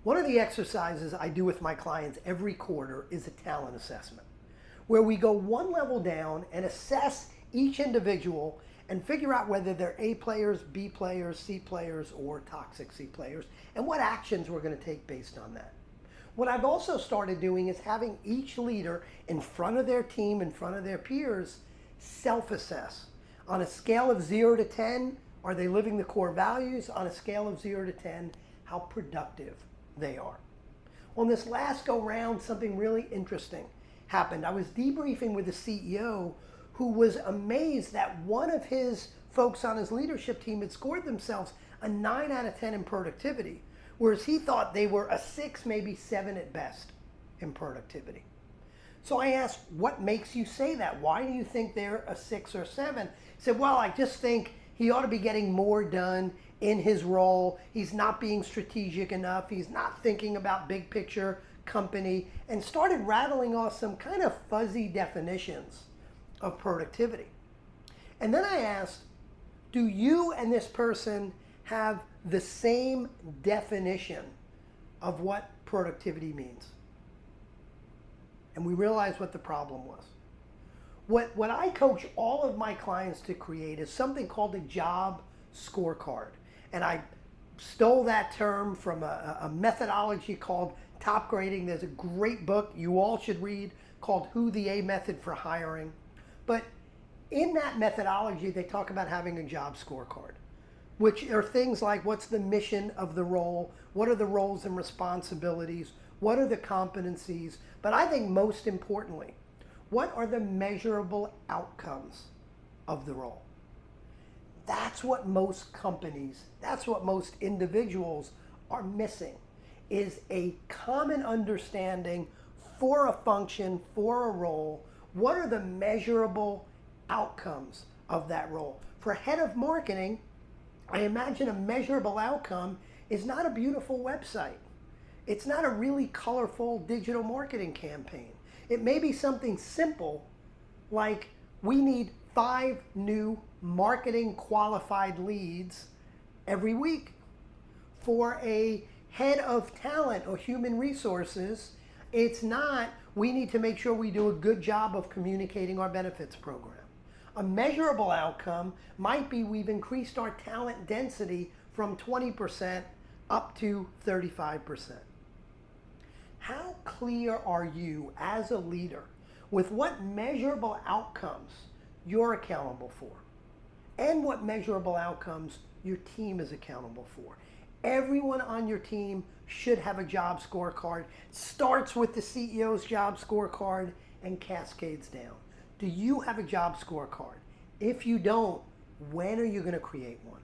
One of the exercises I do with my clients every quarter is a talent assessment, where we go one level down and assess each individual and figure out whether they're A players, B players, C players, or toxic C players, and what actions we're going to take based on that. What I've also started doing is having each leader in front of their team, in front of their peers, self-assess. On a scale of 0 to 10, are they living the core values? On a scale of 0 to 10, how productive they are. On this last go round, something really interesting happened. I was debriefing with the CEO who was amazed that one of his folks on his leadership team had scored themselves a 9 out of 10 in productivity, whereas he thought they were a 6, maybe 7 at best in productivity. So I asked, what makes you say that? Why do you think they're a 6 or 7? He said, well, I just think he ought to be getting more done in his role. He's not being strategic enough. He's not thinking about big picture company, and started rattling off some kind of fuzzy definitions of productivity. And then I asked, do you and this person have the same definition of what productivity means? And we realized what the problem was. What I coach all of my clients to create is something called a job scorecard. And I stole that term from a methodology called top grading. There's a great book you all should read called Who the A Method for Hiring. But in that methodology, they talk about having a job scorecard, which are things like what's the mission of the role, what are the roles and responsibilities, what are the competencies, but I think most importantly, what are the measurable outcomes of the role? That's what most companies, that's what most individuals are missing, is a common understanding for a function, for a role. What are the measurable outcomes of that role? For head of marketing, I imagine a measurable outcome is not a beautiful website. It's not a really colorful digital marketing campaign. It may be something simple like we need 5 new marketing qualified leads every week. For a head of talent or human resources, it's not we need to make sure we do a good job of communicating our benefits program. A measurable outcome might be we've increased our talent density from 20% up to 35%. How clear are you as a leader with what measurable outcomes you're accountable for and what measurable outcomes your team is accountable for? Everyone on your team should have a job scorecard. Starts with the CEO's job scorecard and cascades down. Do you have a job scorecard? If you don't, when are you going to create one?